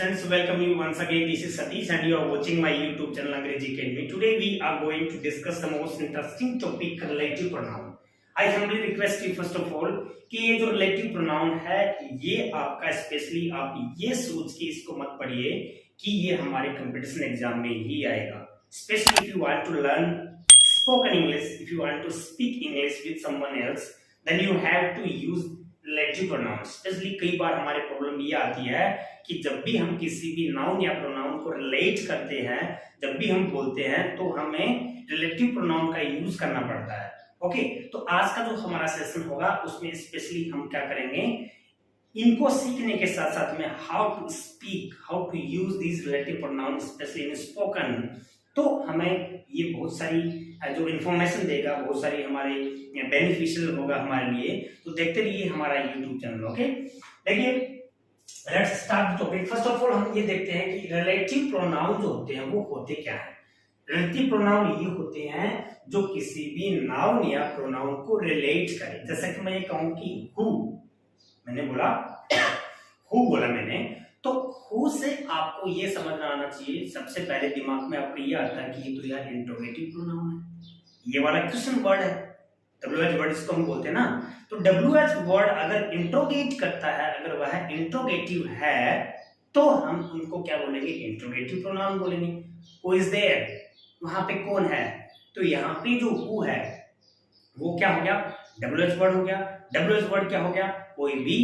friends, welcome you once again. This is Satish and you are watching my YouTube channel Angrezi Academy. Today we are going to discuss the most interesting topic, relative pronoun. I humbly request you first of all कि ये जो relative pronoun है ये आपका specially आप ये सोच के इसको मत पढ़िए कि ये हमारे कंपटीशन एग्जाम में ही आएगा. Especially if you want to learn spoken English, if you want to speak English with someone else, then you have to use relative pronoun. Specially कई बार हमारे प्रॉब्लम ये आती है कि जब भी हम किसी भी नाउन या प्रोनाउन को रिलेट करते हैं, जब भी हम बोलते हैं तो हमें रिलेटिव प्रोनाउन का यूज करना पड़ता है. ओके, तो आज का जो हमारा सेशन होगा उसमें स्पेशली हम क्या करेंगे, इनको सीखने के साथ साथ में how to speak, how to use this relative pronoun specially in spoken. तो हमें ये बहुत सारी जो इन्फॉर्मेशन देगा, बहुत सारी हमारे बेनिफिशियल होगा हमारे लिए. तो देखते रहिए हमारा यूट्यूब चैनल. ओके, देखिए let's start the topic. First of all हम ये देखते हैं कि रिलेटिव प्रोनाउन जो होते हैं वो होते क्या है. रिलेटिव प्रोनाउन ये होते हैं जो किसी भी नाउन या प्रोनाउन को रिलेट करें. जैसे कि मैं ये कहूं कि हु, मैंने बोला हु बोला मैंने, तो हु से आपको ये समझना आना चाहिए. सबसे पहले दिमाग में आपको ये आता है कि ये तो यार इंट्रोगेटिव प्रोनाउन है, ये वाला क्वेश्चन वर्ड है, WH वर्ड इसको हम बोलते हैं ना. तो WH वर्ड अगर इंट्रोगेट करता है, अगर वह इंट्रोगेटिव है तो हम उनको क्या बोलेंगे, इंट्रोगेटिव प्रोनाउन बोलेंगे. हु इज देयर, वहां पे कौन है. तो यहाँ पे जो हु है वो क्या हो गया, WH वर्ड हो गया. WH वर्ड क्या हो गया, कोई भी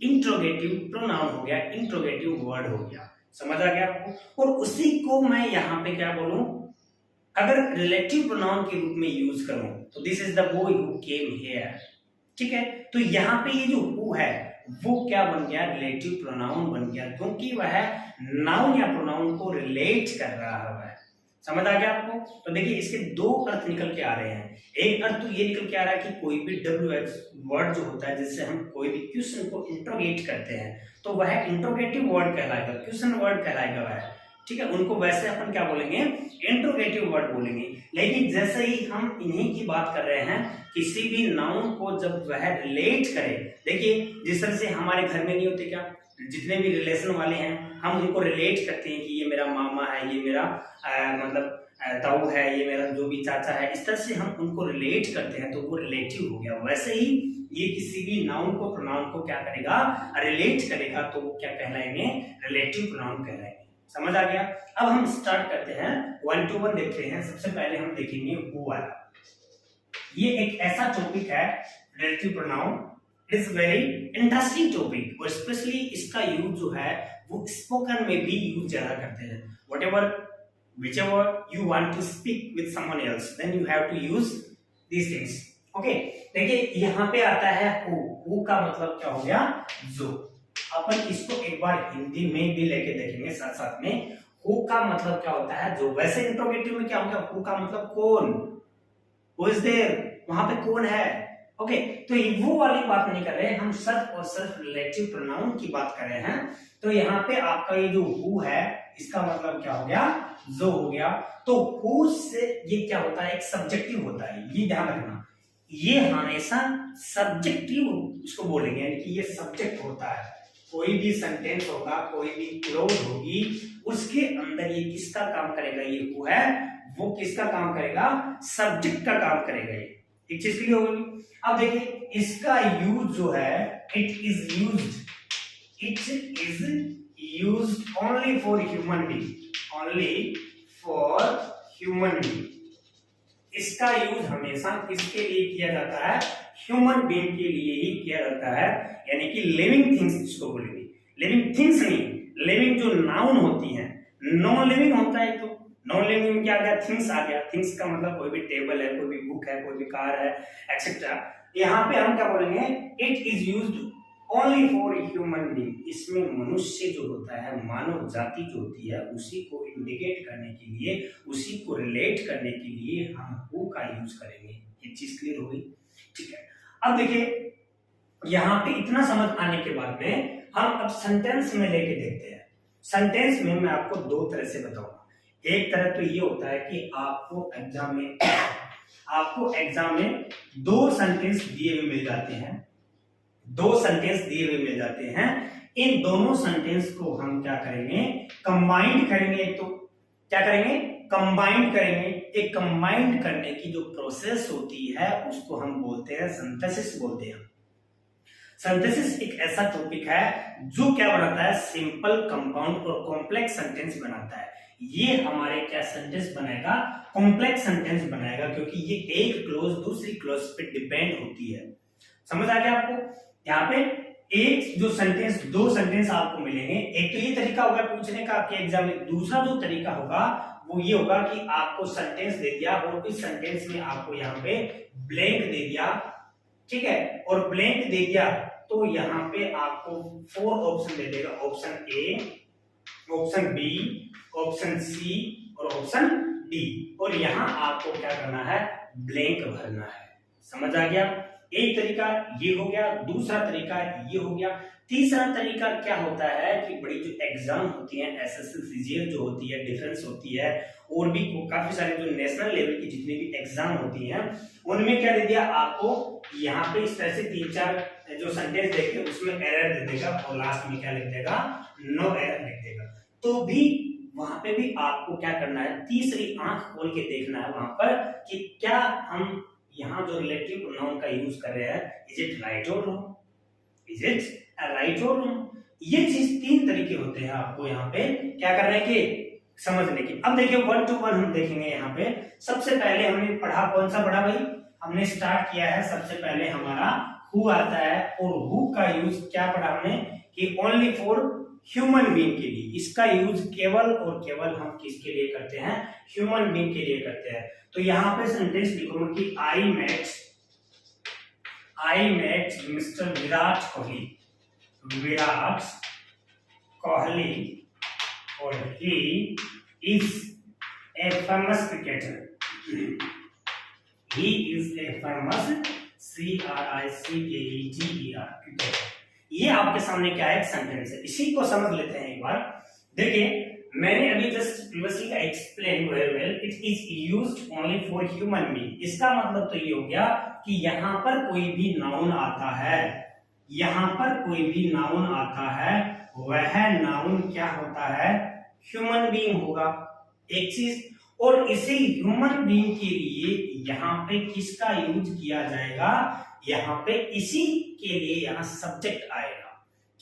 इंट्रोगेटिव प्रोनाउन हो गया, इंट्रोगेटिव वर्ड हो गया. समझ आ गया आपको. और उसी को मैं यहाँ पे क्या बोलूं, अगर रिलेटिव प्रोनाउन के रूप में यूज करूं तो this is the boy who came here. ठीक है, तो यहाँ पे ये जो हु है वो क्या बन गया, रिलेटिव प्रोनाउन बन गया, क्योंकि वह नाउन या प्रोनाउन को रिलेट कर रहा है. समझ आ गया आपको. तो देखिए इसके दो अर्थ निकल के आ रहे हैं. एक अर्थ तो ये निकल के आ रहा है कि कोई भी WH वर्ड जो होता है जिससे हम कोई भी क्वेश्चन को इंट्रोगेट करते हैं तो वह इंट्रोगेटिव वर्ड कहलाएगा, क्वेश्चन वर्ड कहलाएगा वह. ठीक है, उनको वैसे अपन क्या बोलेंगे, इंट्रोगेटिव वर्ड बोलेंगे. लेकिन जैसे ही हम इन्हीं की बात कर रहे हैं, किसी भी नाउन को जब वह रिलेट करे, देखिए जिस तरह से हमारे घर में नहीं होते क्या, जितने भी रिलेशन वाले हैं हम उनको रिलेट करते हैं कि ये मेरा मामा है, ये मेरा मतलब ताऊ है, ये मेरा जो भी चाचा है. इस तरह से हम उनको रिलेट करते हैं तो वो रिलेटिव हो गया. वैसे ही ये किसी भी नाउन को प्रोनाउन को क्या करेगा, रिलेट करेगा, तो वो क्या कहलाएंगे, रिलेटिव प्रोनाउन कहलाएंगे. समझ आ गया. अब हम स्टार्ट करते हैं, 1 to 1 देखते हैं. सबसे पहले हम देखेंगे हु वाला. ये एक ऐसा टॉपिक है relative pronoun, it is very interesting topic. और स्पेशली इसका यूज जो है वो स्पोकन में भी यूज ज्यादा करते हैं. whichever you want to speak with someone else, then you have to use these things. Okay, देखिए यहाँ पे आता है हु का मतलब क्या हो गया, जो. अपन इसको एक बार हिंदी में भी लेके देखेंगे साथ साथ में. हु का मतलब क्या होता है, जो. वैसे इंट्रोगेटिव में क्या होगा, हु का मतलब कौन, हु इज देयर, वहां पे कौन है. ओके, तो वो वाली बात नहीं कर रहे हैं हम, सिर्फ और सिर्फ रिलेटिव प्रोनाउन की बात कर रहे हैं. तो यहाँ पे आपका ये जो हु है इसका मतलब क्या हो गया, जो हो गया. तो हु से ये क्या होता है, एक सब्जेक्टिव होता है, ये ध्यान रखना. ये हमेशा सब्जेक्टिव इसको बोलेंगे, यानी कि ये सब्जेक्ट होता है. कोई भी सेंटेंस होगा, कोई भी क्लोज होगी, उसके अंदर ये किसका काम करेगा, ये हु है वो किसका काम करेगा, सब्जेक्ट का काम करेगा. ये एक चीज क्लियर होगी. अब देखिए इसका यूज जो है, it is used only for human being, only for human being. इसका यूज हमेशा किसके लिए किया जाता है, ह्यूमन बीइंग के लिए ही किया जाता है. यानी कि लिविंग थिंग्स जिसको बोलेंगे, लिविंग थिंग्स नहीं, लिविंग जो नाउन होती हैं. नॉन लिविंग होता है, तो नॉन लिविंग में क्या आ गया, थिंग्स आ गया. थिंग्स का मतलब कोई भी टेबल है, कोई भी बुक है, कोई भी कार है, एक्सेट्रा. यहाँ पे हम क्या बोलेंगे, it is used only for human being. इसमें मनुष्य जो होता है, मानव जाति जो होती है, उसी को इंडिकेट करने के लिए, उसी को रिलेट करने के लिए हम हु का यूज करेंगे. ये चीज क्लियर होगी. ठीक है, अब देखिए यहाँ पे इतना समझ आने के बाद में हम अब सेंटेंस में लेके देखते हैं. सेंटेंस में मैं आपको दो तरह से बताऊंगा. एक तरह तो ये होता है कि आपको एग्जाम में दो सेंटेंस दिए हुए मिल जाते हैं, इन दोनों सेंटेंस को हम क्या करेंगे, कंबाइंड करेंगे। तो क्या करेंगे, कंबाइंड करेंगे। एक कंबाइंड करने की जो प्रोसेस होती है उसको हम बोलते हैं सिंथेसिस बोलते हैं। सिंथेसिस एक ऐसा टॉपिक है जो क्या बनाता है, सिंपल, कंपाउंड और कॉम्प्लेक्स सेंटेंस बनाता है। ये हमारे क्या सेंटेंस बनाएगा, कॉम्प्लेक्स सेंटेंस बनाएगा, क्योंकि ये एक क्लोज दूसरी क्लोज पे डिपेंड होती है। समझ आ गया आपको? यहाँ पे एक जो सेंटेंस, दो सेंटेंस आपको मिलेंगे। एक तो ये तरीका होगा पूछने का आपके एग्जाम में, दूसरा जो तरीका होगा वो ये होगा कि आपको सेंटेंस दे दिया और इस सेंटेंस में आपको यहाँ पे ब्लैंक दे दिया, ठीक है, और ब्लैंक दे दिया तो यहाँ पे आपको 4 ऑप्शन दे देगा, option A, option B, option C और ऑप्शन डी, और यहाँ आपको क्या करना है, ब्लैंक भरना है। समझ आ गया? एक तरीका ये हो गया, दूसरा तरीका ये हो गया। तीसरा तरीका क्या होता है कि बड़ी जो एग्जाम होती है, एसएससी सीजीएल जो होती है, डिफेंस होती है, और भी काफी सारे जो नेशनल लेवल की जितनी भी एग्जाम होती हैं, उनमें क्या दे दिया आपको, यहाँ पे इस तरह से 3-4 जो सेंटेंस देखे उसमें एरर दे देगा और लास्ट में क्या लिख देगा, नो एरर लिख देगा। तो भी वहां पे भी आपको क्या करना है, तीसरी आंख खोल के देखना है वहां पर कि क्या हम यहाँ जो रिलेटिव प्रोनाउन का यूज कर रहे हैं, इज इट राइट और रॉन्ग, इज इट राइट और रॉन्ग। ये चीज 3 तरीके होते हैं आपको यहाँ पे क्या करने के, समझने की। अब देखिए 1 to 1 हम देखेंगे यहाँ पे। सबसे पहले हमने पढ़ा, कौन सा पढ़ा भाई, हमने स्टार्ट किया है, सबसे पहले हमारा हु आता है, और हु का यूज क्या पढ़ा हमने कि ओनली फॉर ह्यूमन बीइंग के लिए। इसका यूज केवल और केवल हम किसके लिए करते हैं, ह्यूमन बीइंग के लिए करते हैं। तो यहाँ पे सेंटेंस लिखूंगा कि I met mister Virat Kohli और he is a famous cricketer. He is a famous CRICKETER cricketer. ये आपके सामने क्या है, एक सेंटेंस है। इसी को समझ लेते हैं एक बार। देखिए मैंने अभी just previously explain very well, it is used only for human being. इसका मतलब तो ये हो गया कि यहाँ पर कोई भी नाउन आता है, यहाँ पर कोई भी नाउन आता है, वह नाउन क्या होता है, ह्यूमन बीइंग होगा, एक चीज। और इसी ह्यूमन बीइंग के लिए यहाँ पे किसका यूज किया जाएगा, यहाँ पे इसी के लिए यहाँ सब्जेक्ट आएगा।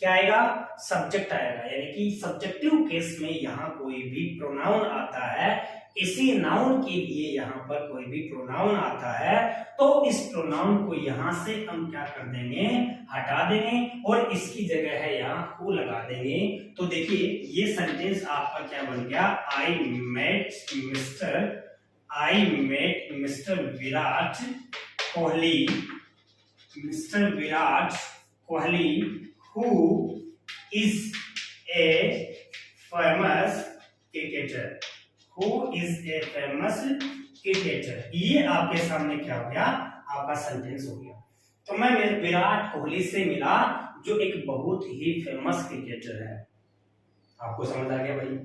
क्या आएगा, सब्जेक्ट आएगा, यानी कि सब्जेक्टिव केस में यहाँ कोई भी प्रोनाउन आता है, इसी नाउन के लिए यहाँ पर कोई भी प्रोनाउन आता है, तो इस प्रोनाउन को यहाँ से हम क्या कर देंगे, हटा देंगे, और इसकी जगह है यहाँ हु लगा देंगे। तो देखिए ये सेंटेंस आपका क्या बन गया, I met mister Virat Kohli who is a famous cricketer। ये आपके सामने क्या हो गया, आपका सेंटेंस हो गया। तो मैं विराट कोहली से मिला जो एक बहुत ही फेमस क्रिकेटर है। आपको समझ आ गया भाई?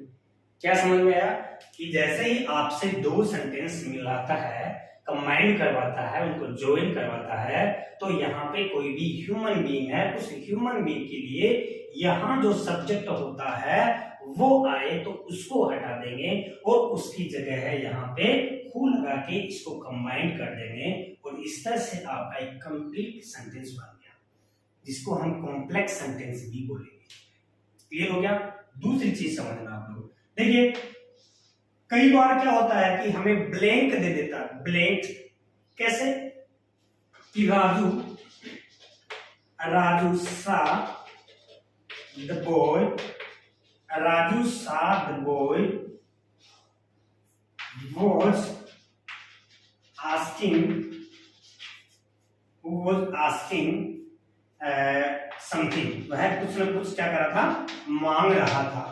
क्या समझ में आया कि जैसे ही आपसे 2 सेंटेंस मिलाता है, कंबाइन करवाता है, उनको ज्वाइन करवाता है, तो यहाँ पे कोई भी ह्यूमन बीइंग है, उस ह्यूमन बीइंग के लिए यहाँ जो सब्जेक्ट होता है वो आए तो उसको हटा देंगे, और उसकी जगह है यहाँ पे हु लगा के इसको कंबाइन कर देंगे, और इस तरह से आपका एक कंप्लीट सेंटेंस बन गया, जिसको हम कॉम्प्लेक्स सेंटेंस भी बोलेंगे। क्लियर हो गया? दूसरी चीज समझना आप लोग, देखिए कई बार क्या होता है कि हमें ब्लैंक दे देता है। ब्लैंक कैसे कि राजू सा the boy was asking something। वह कुछ न कुछ क्या कर रहा था, मांग रहा था,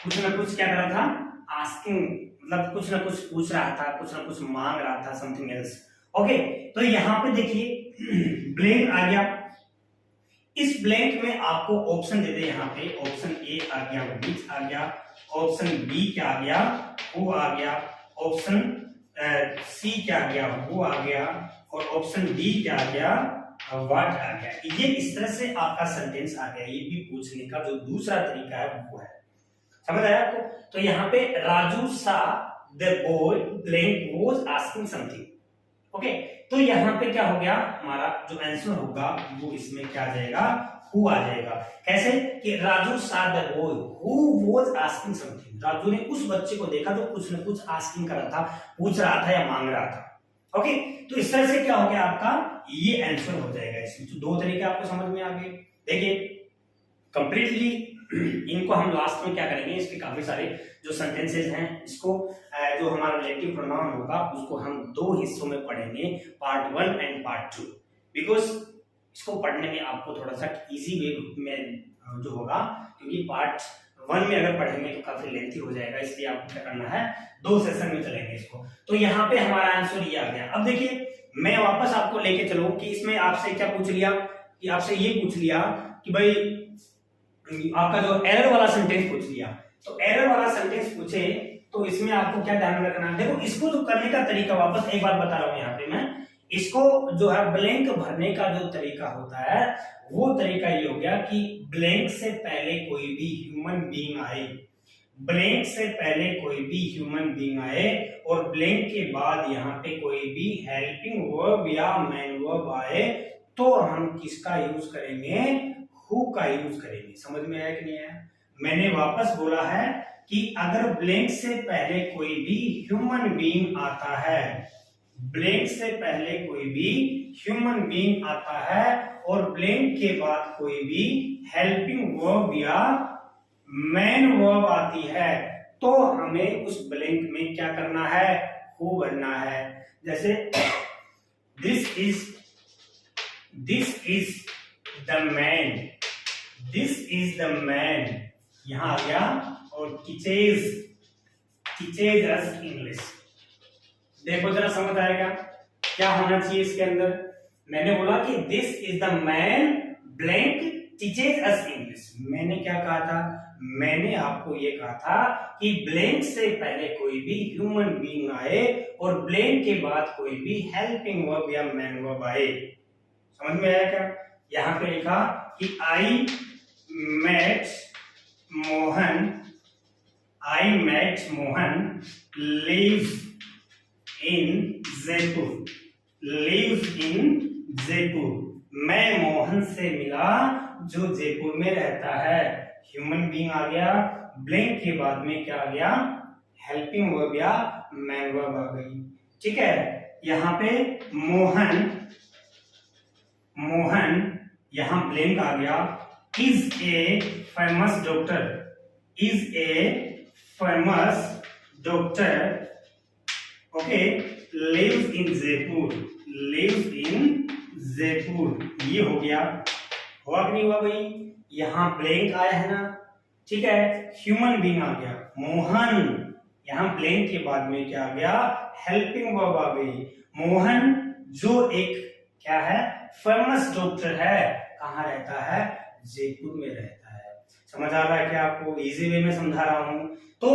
कुछ न कुछ क्या कर रहा था, आस्किंग मतलब कुछ ना कुछ पूछ रहा था, कुछ ना कुछ मांग रहा था, समथिंग एल्स। ओके, तो यहाँ पे देखिए ब्लैंक आ गया। इस ब्लैंक में आपको ऑप्शन दे दे, यहाँ पे ऑप्शन ए आ गया, विच आ गया, ऑप्शन बी क्या आ गया, हु आ गया, ऑप्शन सी क्या आ गया, हु आ गया, और ऑप्शन डी क्या आ गया, व्हाट आ गया। ये इस तरह से आपका सेंटेंस आ गया। ये भी पूछने का जो दूसरा तरीका है वो है, समझ आया आपको। तो यहाँ पे राजू सा the boy blank was asking something. Okay, तो यहाँ पे क्या हो गया, हमारा जो आंसर होगा वो इसमें क्या आ जाएगा, हु आ जाएगा। कैसे कि राजू सा the boy who was asking something. Raju ने उस बच्चे को देखा जो कुछ न कुछ आस्किंग कर रहा था, पूछ रहा था या मांग रहा था। ओके, तो इस तरह से क्या हो गया आपका, ये आंसर हो जाएगा इसमें। तो दो तरीके आपको समझ में आ गए। देखिए कंप्लीटली इनको हम लास्ट में क्या करेंगे, इसके काफी सारे जो सेंटेंसेस हैं, इसको जो हमारा रिलेटिव प्रोनाउन होगा उसको हम दो हिस्सों में पढ़ेंगे, पार्ट 1 एंड पार्ट 2। बिकॉज इसको पढ़ने में आपको थोड़ा सा इजी वे में जो होगा, क्योंकि पार्ट 1 में अगर पढ़ेंगे तो काफी लेंथी हो जाएगा, इसलिए आपको क्या करना है, दो सेशन में चलेंगे इसको। तो यहाँ पे हमारा आंसर ये आ गया। अब देखिए मैं वापस आपको लेके चलूं कि इसमें आपसे क्या पूछ लिया, कि आपसे ये पूछ लिया कि भाई आपका जो एरर वाला सेंटेंस पूछ लिया, तो एरर वाला सेंटेंस पूछे तो इसमें आपको क्या ध्यान रखना है। देखो इसको जो करने का तरीका, वापस एक बात बता रहा हूं यहाँ पे मैं, इसको जो है ब्लैंक भरने का जो तरीका होता है वो तरीका ये हो गया कि ब्लैंक से पहले कोई भी ह्यूमन बीइंग आए, ब्लैंक से पहले कोई भी ह्यूमन बीइंग आए और ब्लैंक के बाद यहाँ पे कोई भी हेल्पिंग वर्ब या मेन वर्ब आए तो हम किसका यूज करेंगे, हु का यूज करेंगे। समझ में आया कि नहीं आया। मैंने वापस बोला है कि अगर ब्लैंक से पहले कोई भी ह्यूमन बीइंग आता है, ब्लैंक से पहले कोई भी ह्यूमन बीइंग आता है और ब्लैंक के बाद कोई भी हेल्पिंग वर्ब या मेन वर्ब आती है तो हमें उस ब्लैंक में क्या करना है, हु भरना है। जैसे this is the man, this is the man यहां आ गया, और टीचेज अस इंग्लिश। देखो जरा समझ आएगा क्या होना चाहिए इसके अंदर। मैंने बोला कि this is the man blank teaches us English. मैंने क्या कहा था, मैंने आपको ये कहा था कि ब्लैंक से पहले कोई भी ह्यूमन बीइंग आए और ब्लैंक के बाद कोई भी हेल्पिंग वर्ब या मेन वर्ब आए। समझ में आया क्या। यहां पे लिखा कि I met Mohan live in Jaipur. मैं मोहन से मिला जो जयपुर में रहता है। ह्यूमन बीइंग आ गया, ब्लैंक के बाद में क्या आ गया, हेल्पिंग वर्ब या मेन वर्ब आ गई। ठीक है, यहां पे मोहन यहां ब्लैंक आ गया, is a famous doctor, okay, lives in Jaipur. ये हो गया, हुआ कि नहीं हुआ भाई। यहां ब्लैंक आया है ना, ठीक है, ह्यूमन बीइंग आ गया, मोहन, यहां ब्लैंक के बाद में क्या आ गया, हेल्पिंग वर्ब आ गई। मोहन जो एक क्या है, फेमस डॉक्टर है, कहां रहता है, जयपुर में रहता है। समझ आ रहा है क्या आपको, इजी वे में समझा रहा हूं। तो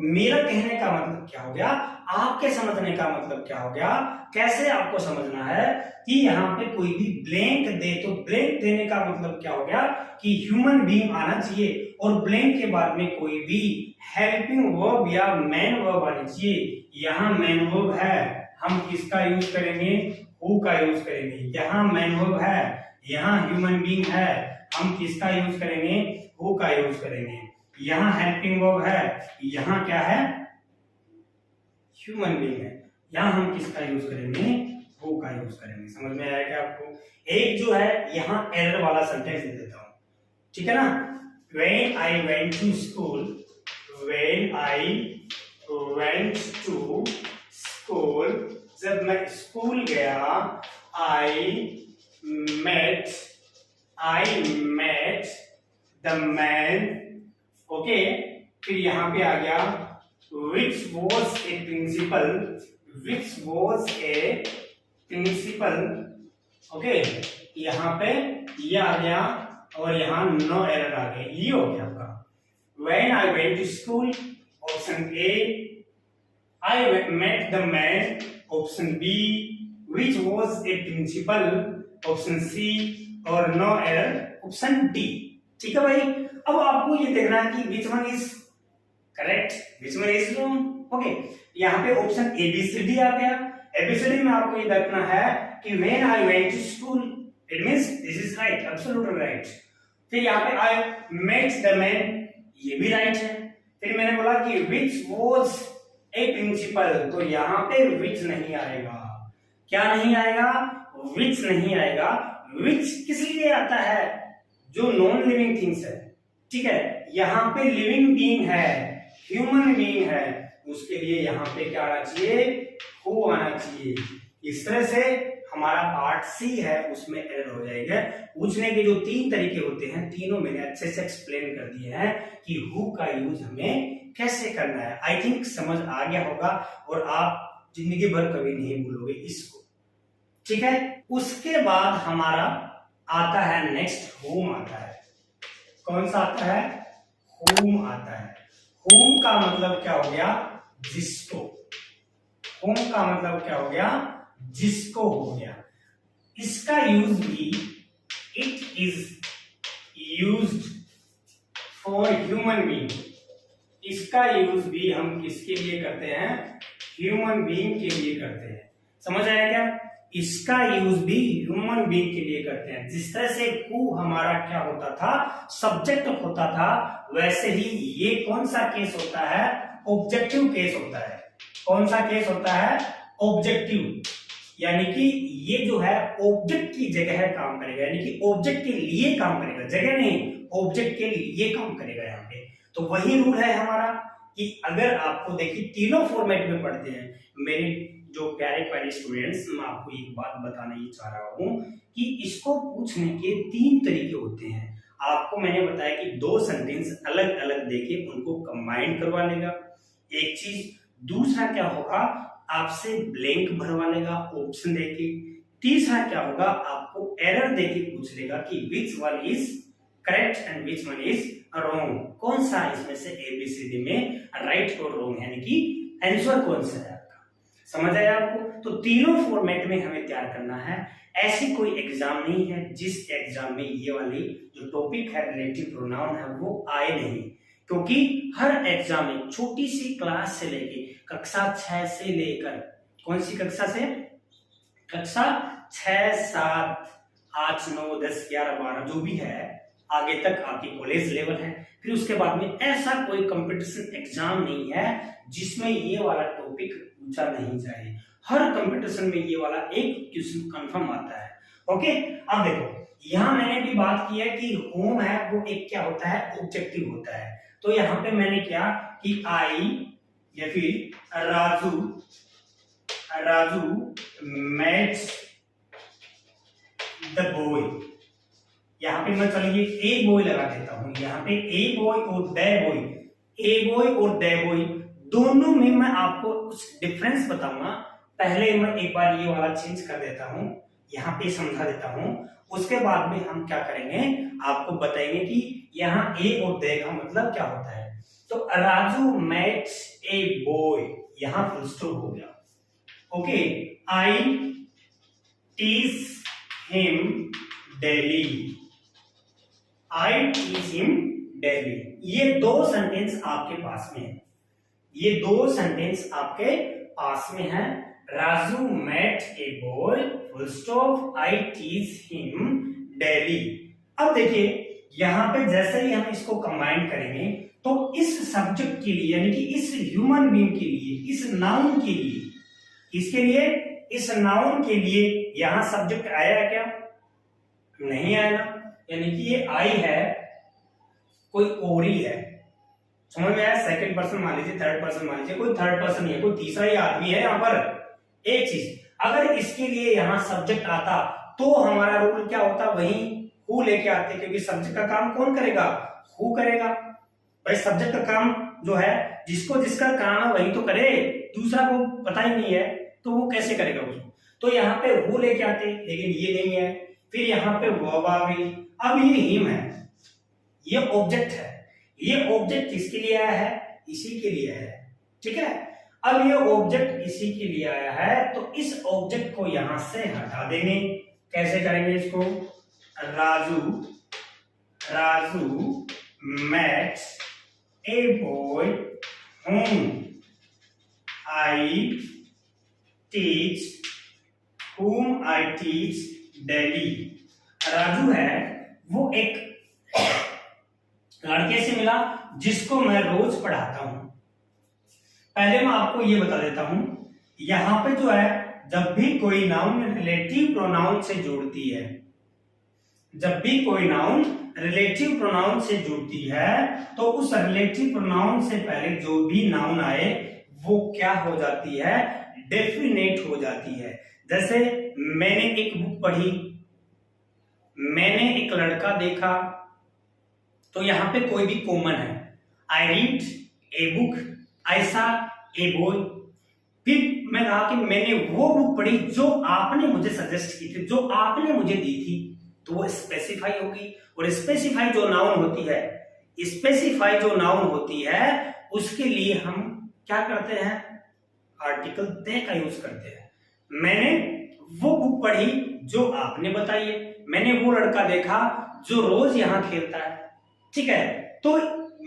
मेरा कहने का मतलब क्या हो गया, आपके समझने का मतलब क्या हो गया, कैसे आपको समझना है कि यहाँ पे कोई भी ब्लैंक दे तो ब्लैंक देने का मतलब क्या हो गया कि ह्यूमन बीइंग आना चाहिए और ब्लैंक के बाद में कोई भी हेल्पिंग वर्ब या मेन वर्ब आनी चाहिए। यहाँ मेन वर्ब है, हम किसका यूज करेंगे, हु का यूज करेंगे। यहाँ मेन वर्ब है, यहाँ ह्यूमन बीइंग है, हम किसका यूज करेंगे, हु का यूज करेंगे। यहाँ हेल्पिंग वर्ब है, यहाँ क्या है, ह्यूमन बीइंग है, यहाँ हम किसका यूज करेंगे, हु का यूज करेंगे। समझ में आया क्या आपको। एक जो है यहाँ एरर वाला सेंटेंस दे देता हूं, ठीक है ना। When I went to school, जब मैं स्कूल गया, I met the man, okay, फिर यहाँ पे आ गया which was a principal, okay, यहाँ पे ये आ गया और यहाँ नो एरर आ गया, ये हो गया आपका। When I went to school, option A, I met the man, option B, which was a principal, option C और नो एरर ऑप्शन डी। ठीक है भाई, अब आपको ये देखना है कि which one is correct, which one is wrong. Okay, यहाँ पे option A B C D आ गया। एबीसीडी में आपको ये देखना है कि when I went to school, it means this is right, absolutely right. फिर यहाँ पे आई मेट द मैन, ये भी राइट है। फिर मैंने बोला कि विच वाज ए प्रिंसिपल, तो यहाँ पे विच नहीं आएगा। क्या नहीं आएगा? विच नहीं आएगा। विच किस लिए आता है? जो नॉन लिविंग थिंग्स है, ठीक है, यहाँ पे लिविंग बीइंग है, ह्यूमन बीइंग है, उसके लिए यहाँ पे क्या आना चाहिए? हु आना चाहिए। इस तरह से हमारा पार्ट सी है उसमें एरर हो जाएगा। पूछने के जो 3 तरीके होते हैं, तीनों मैंने अच्छे से एक्सप्लेन कर दिए हैं कि हु का यूज हमें कैसे करना है। आई थिंक समझ आ गया होगा और आप जिंदगी भर कभी नहीं भूलोगे इसको। ठीक है, उसके बाद हमारा आता है नेक्स्ट होम आता है। कौन सा आता है? होम आता है। होम का मतलब क्या हो गया? जिसको। होम का मतलब क्या हो गया? जिसको हो गया। इसका यूज भी, it is used for human being. इसका यूज भी हम किसके लिए करते हैं? ह्यूमन बीइंग के लिए करते हैं। समझ आया क्या? इसका यूज भी ह्यूमन बीइंग के लिए करते हैं। जिस तरह से हु हमारा क्या होता था? सब्जेक्ट होता था, वैसे ही ये कौन सा केस होता है? ऑब्जेक्टिव केस होता है। कौन सा केस होता है? ऑब्जेक्टिव, यानी कि ये जो है ऑब्जेक्ट की जगह काम करेगा, यानी कि ऑब्जेक्ट के लिए काम करेगा, जगह नहीं, ऑब्जेक्ट के लिए काम करेगा यहाँ पे। तो वही रूल है हमारा कि अगर आपको देखिए तीनों फॉर्मेट में पढ़ते हैं मेरे जो प्यारे प्यारे स्टूडेंट्स, मैं आपको एक बात बताना ही चाह रहा हूं कि इसको पूछने के 3 तरीके होते हैं। आपको मैंने बताया कि 2 सेंटेंस अलग अलग देके उनको कंबाइन करवा लेगा, एक चीज। दूसरा क्या होगा? आपसे ब्लैंक भरवा लेगा ऑप्शन देके। तीसरा क्या होगा? आपको एरर देके पूछ लेगा कि which one is correct and which one is wrong. कौन सा इसमें से एबीसीडी में राइट और रॉन्ग, यानी कि आंसर कौन सा है आपका। समझ आया आपको? तो तीनों फॉर्मेट में हमें तैयार करना है। ऐसी कोई एग्जाम नहीं है जिस एग्जाम में ये वाली जो टॉपिक है रिलेटिव प्रोनाउन है वो आए नहीं, क्योंकि हर एग्जाम में छोटी सी क्लास से लेके कक्षा 6 से लेकर, कौन सी कक्षा से? कक्षा 6, 7, 8, 9, 10, 11, 12 जो भी है आगे तक आपकी कॉलेज लेवल है। फिर उसके बाद में ऐसा कोई कंपटीशन एग्जाम नहीं है जिसमें ये वाला टॉपिक पूछा नहीं जाए। हर कंपटीशन में ये वाला एक क्वेश्चन कंफर्म आता है। ओके, अब देखो यहां मैंने भी बात की है कि होम है वो एक क्या होता है? ऑब्जेक्टिव होता है। तो यहां पे मैंने क्या कि आई या फिर राजू मेट्स द बॉय, यहां पे मैं चलिए ए बॉय लगा देता हूं। यहां पे ए बॉय और द बॉय, ए बॉय और द बॉय दोनों में मैं आपको कुछ डिफरेंस बताऊंगा। पहले मैं एक बार ये वाला चेंज कर देता हूं, यहाँ पे समझा देता हूं। उसके बाद में हम क्या करेंगे, आपको बताएंगे कि यहाँ ए और दे का मतलब क्या होता है। तो राजू मेट्स ए बॉय, यहां फुल स्टॉप हो गया। ओके, आई टीज हिम डेली, आई टीज हिम डेली। ये 2 सेंटेंस आपके पास में है, ये 2 सेंटेंस आपके पास में है। Raju met a boy full stop, I teach him daily. अब देखिए यहां पे जैसे ही हम इसको कंबाइन करेंगे तो इस सब्जेक्ट के लिए, यानी कि इस ह्यूमन बीइंग के लिए, इस नाउन के लिए, इसके लिए, इस नाउन के लिए यहां सब्जेक्ट आया क्या? नहीं आया, यानी कि ये आई है, कोई और ही है। समझ में आया? सेकंड पर्सन मान लीजिए, थर्ड पर्सन मान लीजिए, कोई थर्ड पर्सन नहीं है, कोई तीसरा ही आदमी है यहाँ पर। एक चीज, अगर इसके लिए यहाँ सब्जेक्ट आता तो हमारा रूल क्या होता? वही हु लेके आते, क्योंकि सब्जेक्ट का काम कौन करेगा? हु करेगा। भाई सब्जेक्ट का काम जो है, जिसको जिसका काम है वही तो करे, दूसरा को पता ही नहीं है तो वो कैसे करेगा उसको। तो यहाँ पे हु लेके आते, लेकिन ये नहीं है। फिर यहाँ पे वर्ब आ गई। अब ये हिम है, ये ऑब्जेक्ट है। ये ऑब्जेक्ट किसके लिए आया है? इसी के लिए है। ठीक है, अब ये ऑब्जेक्ट इसी के लिए आया है, तो इस ऑब्जेक्ट को यहां से हटा देंगे। कैसे करेंगे इसको? Raju met a boy whom I teach daily. Raju है वो एक लड़के से मिला जिसको मैं रोज पढ़ाता हूं। पहले मैं आपको ये बता देता हूं, यहां पे जो है जब भी कोई नाउन रिलेटिव प्रोनाउन से जुड़ती है, जब भी कोई नाउन रिलेटिव प्रोनाउन से जुड़ती है तो उस रिलेटिव प्रोनाउन से पहले जो भी नाउन आए वो क्या हो जाती है? डेफिनेट हो जाती है। जैसे मैंने एक बुक पढ़ी, मैंने एक लड़का देखा, तो यहां पे कोई भी कॉमन है। I read A book, I saw a boy. फिर मैं कहा कि मैंने वो बुक पढ़ी जो आपने मुझे सजेस्ट की थी, जो आपने मुझे दी थी, तो वो स्पेसिफाई होगी। और स्पेसिफाई जो नाउन होती है, स्पेसिफाई जो नाउन होती है उसके लिए हम क्या करते हैं? आर्टिकल दे का यूज करते हैं। मैंने वो बुक पढ़ी जो आपने बताई है, मैंने वो लड़का देखा जो रोज यहाँ खेलता है, ठीक है। तो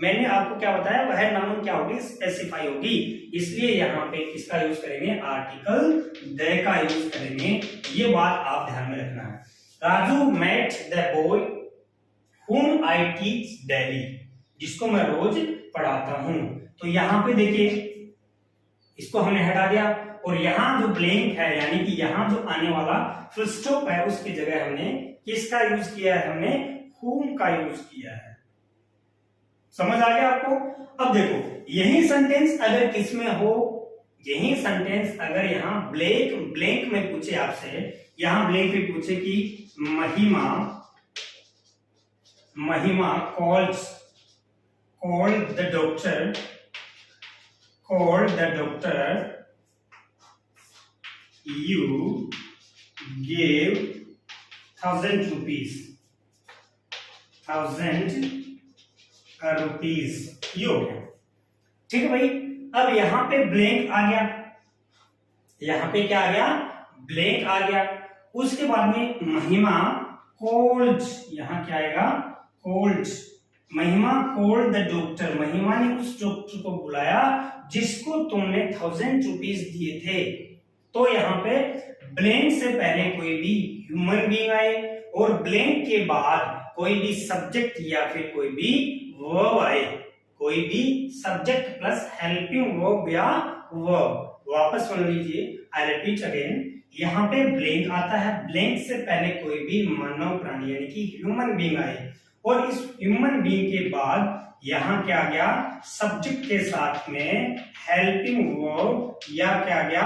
मैंने आपको क्या बताया, वह नाउन क्या होगी? स्पेसिफाई होगी। इसलिए यहाँ पे किसका यूज करेंगे? आर्टिकल दे का यूज करेंगे। ये बात आप ध्यान में रखना है। Raju met the boy whom I teach daily, जिसको मैं रोज पढ़ाता हूं। तो यहां पे देखिए इसको हमने हटा दिया और यहां जो ब्लैंक है यानी कि यहां जो आने वाला फुल स्टॉप है उसकी जगह हमने किसका यूज किया है? हमने whom का यूज किया है। समझ आ गया आपको? अब देखो यही सेंटेंस अगर किस में हो, यही सेंटेंस अगर यहाँ ब्लैंक में पूछे आपसे, यहां ब्लैंक में पूछे कि महिमा called the doctor you gave 1,000 rupees ये हो गया, ठीक है भाई। अब यहां पे ब्लैंक आ गया, यहां पे क्या आ गया? ब्लैंक आ गया। उसके बाद में महिमा कोल्ड, यहां क्या आएगा? कोल्ड। महिमा कोल्ड द डॉक्टर, महिमा ने उस डॉक्टर को बुलाया जिसको तुमने 1,000 रुपीज दिए थे। तो यहाँ पे ब्लैंक से पहले कोई भी ह्यूमन बीइंग आए और ब्लैंक के बाद कोई भी सब्जेक्ट या फिर कोई भी वर्ब आए, कोई भी सब्जेक्ट प्लस हेल्पिंग वर्ब या वर्ब। वापस सुन लीजिए, आई रिपीट अगेन, यहाँ पे ब्लैंक आता है, ब्लैंक से पहले कोई भी मानव प्राणी यानी कि ह्यूमन बीइंग आए और इस ह्यूमन बीइंग के बाद यहाँ क्या आ गया? सब्जेक्ट के साथ में हेल्पिंग वर्ब या क्या आ गया?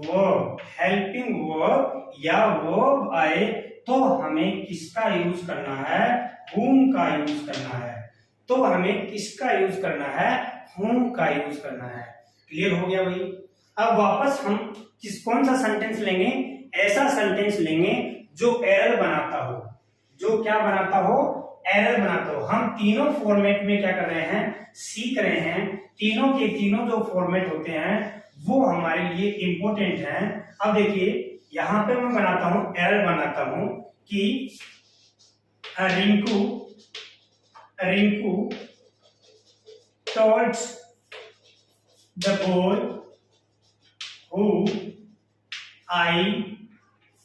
वर्ब। हेल्पिंग वर्ब या वर्ब आए तो हमें किसका यूज करना है? whom का यूज करना है। तो हमें किसका यूज करना है? whom का यूज करना है। क्लियर हो गया भाई? अब वापस हम कौन सा सेंटेंस लेंगे? ऐसा सेंटेंस लेंगे जो एरर बनाता हो, जो क्या बनाता हो? एरर बनाता हो। हम तीनों फॉर्मेट में क्या कर रहे हैं? सीख रहे हैं। तीनों के तीनों जो फॉर्मेट होते हैं वो हमारे लिए इंपॉर्टेंट हैं। अब देखिए यहां पे मैं बनाता हूं, एरर बनाता हूं कि Rinku told the boy who I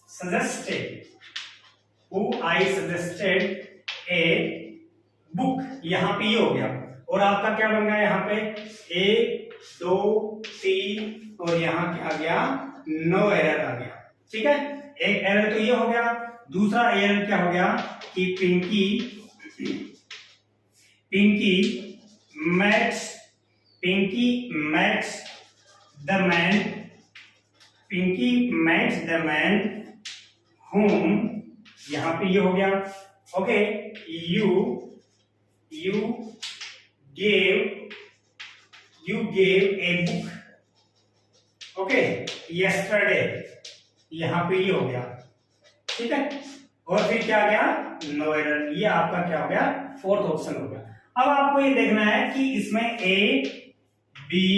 suggested a book। यहां पे ये हो गया और आपका क्या बन गया? यहाँ पे 1 2 3 और यहाँ क्या आ गया? नो एरर आ गया, ठीक है। एक एरर तो ये हो गया। दूसरा एरर क्या हो गया कि Pinky met the man whom, यहां पे ये हो गया। Okay, you gave a book, okay, yesterday, यहां पे ये हो गया, ठीक है। और फिर क्या आ गया? No error. ये आपका क्या हो गया? फोर्थ ऑप्शन हो गया। अब आपको ये देखना है कि इसमें ए, बी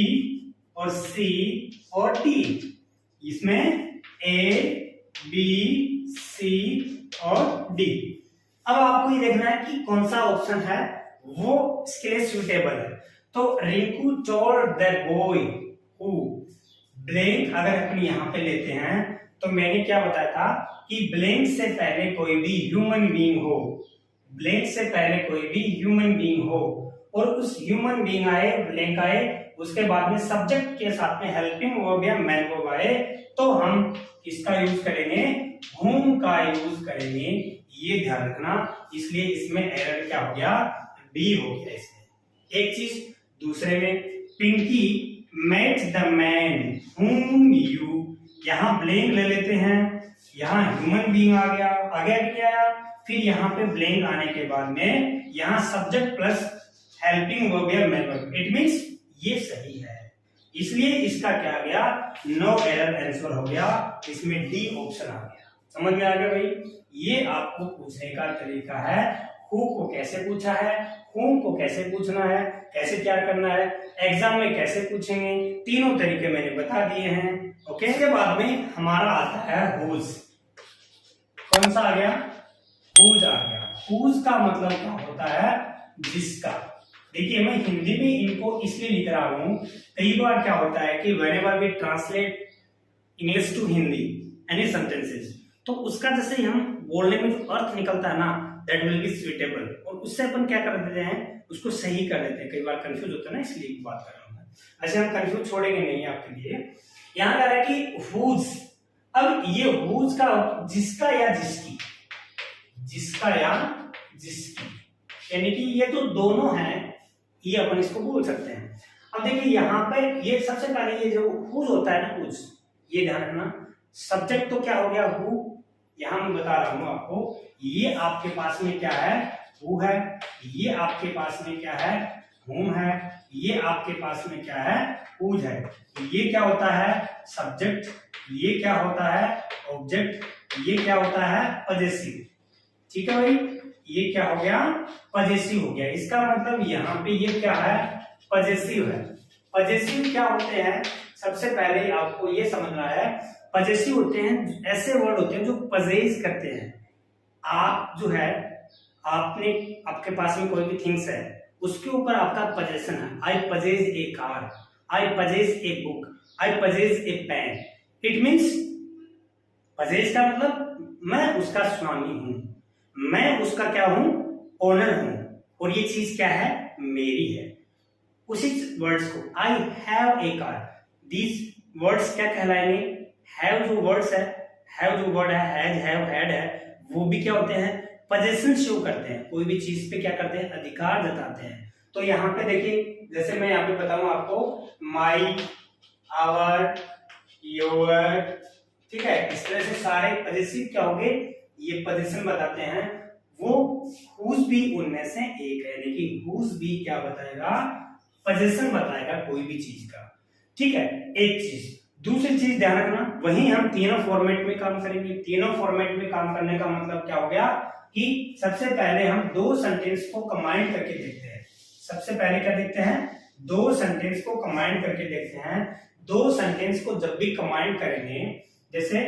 और सी और डी, इसमें ए, बी, सी और डी। अब आपको ये देखना है कि कौन सा ऑप्शन है वो इसके लिए सुटेबल है। तो Rinku told the boy who blank, अगर अपन यहां पे लेते हैं तो मैंने क्या बताया था कि ब्लैंक से पहले कोई भी ह्यूमन बीइंग हो, ब्लैंक से पहले कोई भी ह्यूमन बीइंग हो और उस ह्यूमन बीइंग आए, ब्लैंक आए, उसके बाद में सब्जेक्ट के साथ में हेल्पिंग वर्ब या मैन वर्ब आए, तो हम इसका यूज करेंगे, whom का यूज करेंगे, ये ध्यान रखना। इसलिए इसमें एरर क्या हो गया, बी हो गया इसमें। एक चीज, दूसरे में Pinky met the man whom you, यहां ब्लैंक ले लेते हैं, यहां ह्यूमन बीइंग आ गया, आगे क्या, फिर यहाँ पे ब्लैंक आने के बाद में यहाँ सब्जेक्ट प्लस हेल्पिंग वर्ब या मैन वर्ब, इट मींस ये सही है। इसलिए इसका क्या आ गया, नो एरर आंसर हो गया, इसमें डी ऑप्शन आ गया। समझ में आ गया भाई? ये आपको पूछने का तरीका है, हु को कैसे पूछा है, whom को कैसे पूछना है, कैसे क्या करना है, एग्जाम में कैसे पूछेंगे, तीनों तरीके मैंने बता दिए हैं। ओके, इसके बाद में हमारा आता है whose। कौन सा आ गया, whose आ गया। whose का मतलब क्या होता है, जिसका। देखिए मैं हिंदी में इनको इसलिए लिख रहा हूं, कई बार क्या होता है कि whenever we translate English to Hindi any sentences, तो उसका जैसे हम बोलने में जो अर्थ निकलता है ना, दैट विल बी सुइटेबल, और उससे अपन क्या कर देते हैं, उसको सही कर देते हैं। कई बार कंफ्यूज होता है ना, इसलिए बात कर रहा हूं। ऐसे हम कंफ्यूज छोड़ेंगे नहीं आपके लिए। यहां कह रहा है कि whose, अब ये whose का जिसका या जिसकी, जिसका या जिसकी, यानी कि ये जो दोनों हैं ये अपन इसको बोल सकते हैं। अब देखिए यहाँ पे ये सबसे पहले ये जो whose होता है ना, whose, ये ध्यान रखना, सब्जेक्ट तो क्या हो गया who, यहां मैं बता रहा हूं आपको, ये आपके पास में क्या है, who है, ये आपके पास में क्या है, whom है, ये आपके पास में क्या है, whose है। ये क्या होता है, सब्जेक्ट, ये क्या होता है, ऑब्जेक्ट, ये क्या होता है, पजेसिव। ठीक है भाई, ये क्या हो गया, पजेसिव हो गया। इसका मतलब यहाँ पे ये क्या है, पजेसिव है। पजेसिव क्या होते हैं, सबसे पहले आपको ये समझना है, पजेसिव होते हैं ऐसे वर्ड होते हैं जो पजेस करते हैं। आप जो है, आपने आपके पास में कोई भी थिंग्स है, उसके ऊपर आपका पजेशन है। I possess a car, I possess a book, I possess a pen. It means possess का मतलब मैं उसका स्वामी हूं, मैं उसका क्या हूं, ओनर हूं, और ये चीज क्या है, मेरी है। उसी वर्ड्स को I have a car, these words क्या कहलाएंगे, हैव जो वर्ड्स है, हैव जो वर्ड है, हैज, हैव, हैड है, वो भी क्या होते हैं, पजेशन शो करते हैं, कोई भी चीज पे क्या करते हैं, अधिकार जताते हैं। तो यहाँ पे देखिए, जैसे मैं यहाँ पे बताऊं आपको, माई, आवर, योर, ठीक है, इस तरह से सारे पजेसिव क्या होंगे, ये पोजीशन बताते हैं। वो whose भी उनमें से एक है, यानी कि whose भी क्या बताएगा, पोजीशन बताएगा कोई भी चीज का। ठीक है, एक चीज। दूसरी चीज ध्यान रखना, वहीं हम तीनों फॉर्मेट में काम करेंगे। तीनों फॉर्मेट में काम करने का मतलब क्या हो गया कि सबसे पहले हम दो सेंटेंस को कंबाइन करके देखते हैं। सबसे पहले क्या देखते हैं, दो सेंटेंस को कंबाइन करके देखते हैं। दो सेंटेंस को जब भी कंबाइन करेंगे, जैसे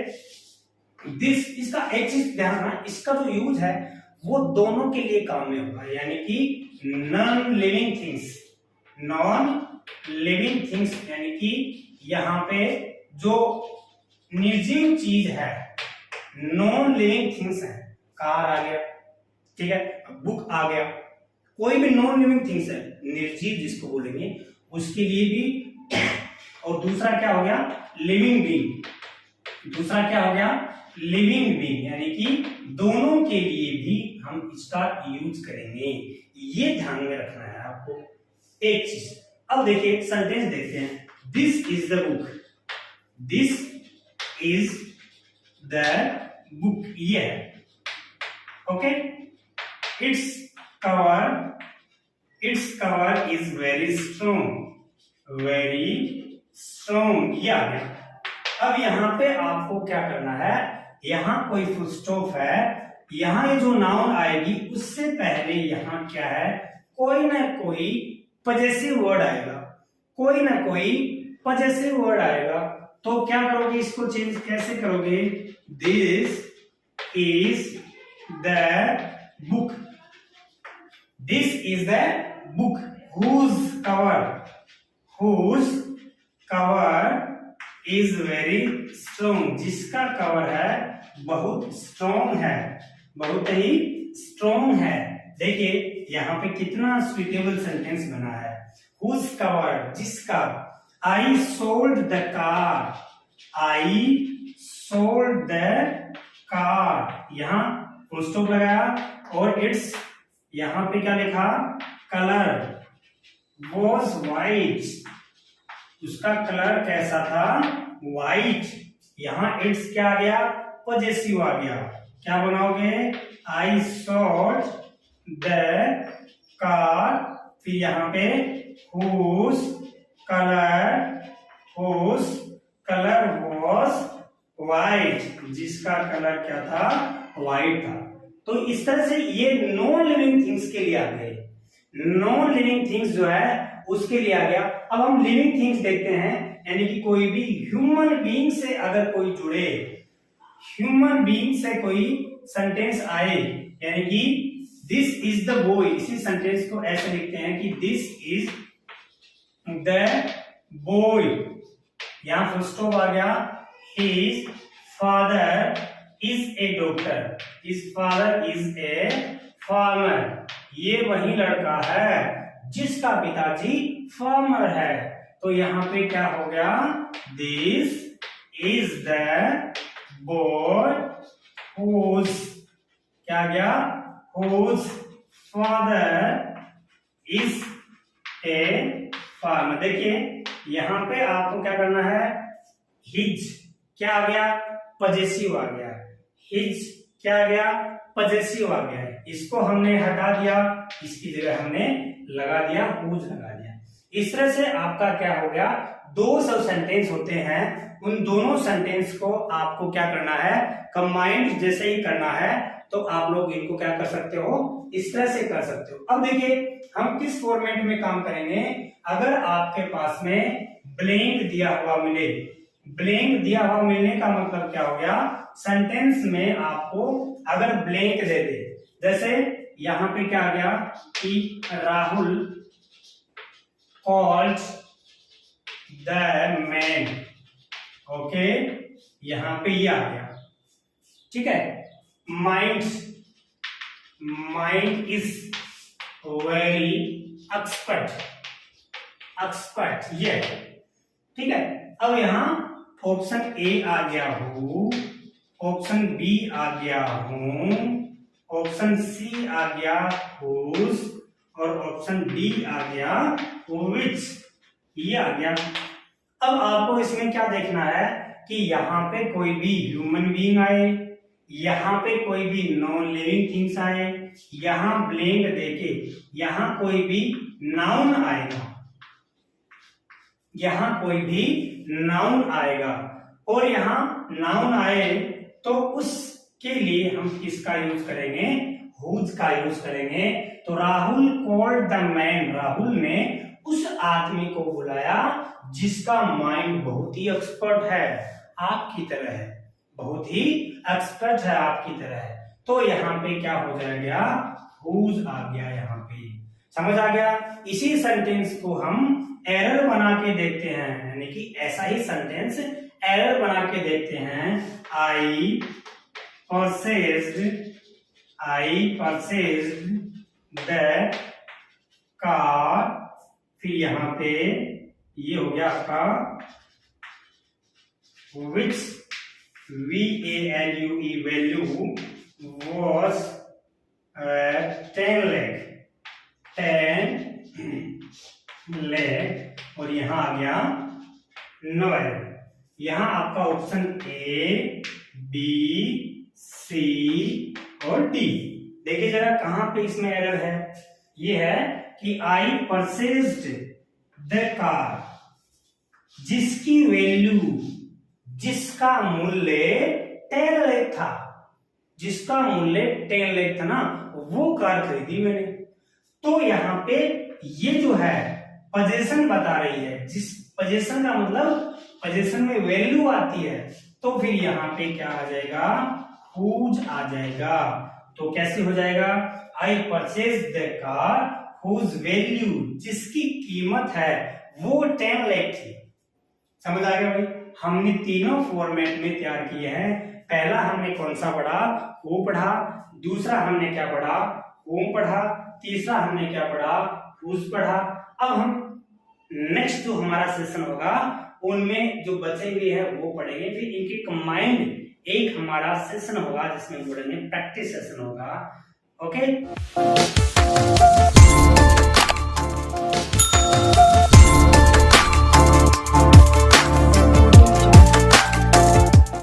दिस, इसका एक चीज ध्यान रखना, इसका जो यूज है वो दोनों के लिए काम में होगा, यानी कि non living things, non living things, यानी कि यहाँ पे जो निर्जीव चीज है, नॉन लिविंग थिंग्स है, कार आ गया, ठीक है, बुक आ गया, कोई भी नॉन लिविंग थिंग्स है, निर्जीव जिसको बोलेंगे उसके लिए भी। और दूसरा क्या हो गया, लिविंग बीइंग, दूसरा क्या हो गया, लिविंग बीइंग, यानी कि दोनों के लिए भी हम इसका यूज करेंगे। ये ध्यान में रखना है आपको। एक चीज, अब देखिए सेंटेंस देखते हैं, this is the book, this is the book, ये है, okay, its cover is very strong, very strong, ये आ गया। अब यहाँ पे आपको क्या करना है, यहाँ कोई फुल स्टॉप है, यहाँ ये जो नाउन आएगी उससे पहले यहाँ क्या है, कोई ना कोई पजेसिव वर्ड आएगा, कोई ना कोई पजेसिव वर्ड आएगा। तो क्या करोगे, इसको चेंज कैसे करोगे, this is the book. This is the book whose cover is very strong. जिसका कवर है बहुत स्ट्रॉन्ग है, बहुत ही स्ट्रॉन्ग है। देखिए यहाँ पे कितना सुइटेबल सेंटेंस बना है। whose cover, जिसका। I sold the car. I sold the car. यहाँ फुल स्टॉप लगाया और इट्स यहाँ पे क्या लिखा, कलर was white. उसका कलर कैसा था, व्हाइट। यहाँ इट्स क्या आ गया, पॉजेसिव आ गया। क्या बनाओगे, आई सॉल्ड द कार, फिर यहाँ पे whose color was white, जिसका कलर क्या था, व्हाइट था। तो इस तरह से ये नॉन लिविंग थिंग्स के लिए आ गए। नॉन लिविंग थिंग्स जो है उसके लिए आ गया। अब हम लिविंग थिंग्स देखते हैं, यानी कि कोई भी ह्यूमन बीइंग से अगर कोई जुड़े, ह्यूमन बीइंग से कोई सेंटेंस आए, यानी कि दिस इज द बॉय, इसी सेंटेंस को ऐसे लिखते हैं कि दिस इज द बॉय, यहां फुल स्टॉप आ गया। His father is A doctor, his father is a farmer, ये वही लड़का है जिसका पिताजी फार्मर है। तो यहाँ पे क्या हो गया, this is the boy whose, क्या गया, whose father is a farmer. देखिए यहाँ पे आपको क्या करना है, हिज क्या आ गया, पॉजेसिव आ गया। हिज क्या आ गया, पॉजेसिव आ गया। इसको हमने हटा दिया, इसकी जगह हमने लगा दिया, हुज लगा दिया। इस तरह से आपका क्या हो गया, दो सब सेंटेंस होते हैं, उन दोनों सेंटेंस को आपको क्या करना है, कंबाइंड जैसे ही करना है, तो आप लोग इनको क्या कर सकते हो, इस तरह से कर सकते हो। अब देखिए हम किस फॉर्मेट में काम करेंगे। अगर आपके पास में ब्लैंक दिया हुआ मिले, ब्लैंक दिया हुआ मिलने का मतलब क्या हो गया, सेंटेंस में आपको अगर ब्लैंक दे दे, जैसे यहां पे क्या आ गया कि Rahul called the man, okay, यहां पे ये आ गया, ठीक है। माइंड इज वेरी एक्सपर्ट, ये, ठीक है। अब यहां ऑप्शन ए आ गया हूं, ऑप्शन बी आ गया हूं, ऑप्शन सी आ गया whose, और ऑप्शन डी आ गया which, ये आ गया। अब आपको इसमें क्या देखना है कि यहाँ पे कोई भी ह्यूमन बीइंग आए, यहाँ पे कोई भी नॉन लिविंग थिंग्स आए, यहाँ ब्लैंक देके यहाँ कोई भी नाउन आएगा, यहाँ कोई भी नाउन आएगा, और यहाँ नाउन आए तो उसके लिए हम किसका यूज करेंगे, whose का यूज करेंगे। तो Rahul called the man, Rahul ने उस आदमी को बुलाया जिसका माइंड बहुत ही एक्सपर्ट है, आपकी तरह है, बहुत ही एक्सपर्ट है, आपकी तरह है। तो यहाँ पे क्या हो जाएगा, whose आ गया, यहाँ पे समझ आ गया। इसी सेंटेंस को हम एरर बना के देखते हैं, यानी कि ऐसा ही सेंटेंस एरर बना के देखते हैं। I purchased the car, फिर यहाँ पे ये हो गया आपका which value was 10 lakh, और यहाँ आ गया नोवेल। यहाँ आपका ऑप्शन ए, बी, सी और डी। देखिए जरा कहां पे इसमें एरर है, ये है कि आई परचेज्ड द कार, जिसकी वैल्यू, जिसका मूल्य 10 लाख था, जिसका मूल्य 10 लाख था ना, वो कार खरीदी मैंने। तो यहाँ पे ये जो है पोजीशन बता रही है, जिस पोजीशन का मतलब पोजीशन में वैल्यू आती है, तो फिर यहाँ पे क्या आ जाएगा, हुज आ जाएगा। तो कैसे हो जाएगा? I purchase the car whose value, जिसकी कीमत है वो 10 लाख थी। समझ आ गया भाई? हमने तीनों फॉर्मेट में तैयार किए हैं। पहला हमने कौन सा पढ़ा? वो पढ़ा। दूसरा हमने क्या पढ़ा? होम पढ़ा। तीसरा हमने क्या पढ़ा? हुज पढ़ा। अब हम नेक्स्ट जो हमारा सेशन होगा उनमें जो बचे हुए हैं वो पढ़ेंगे, फिर इनके कंबाइंड एक हमारा सेशन होगा जिसमें पढ़ेंगे, प्रैक्टिस सेशन होगा। ओके।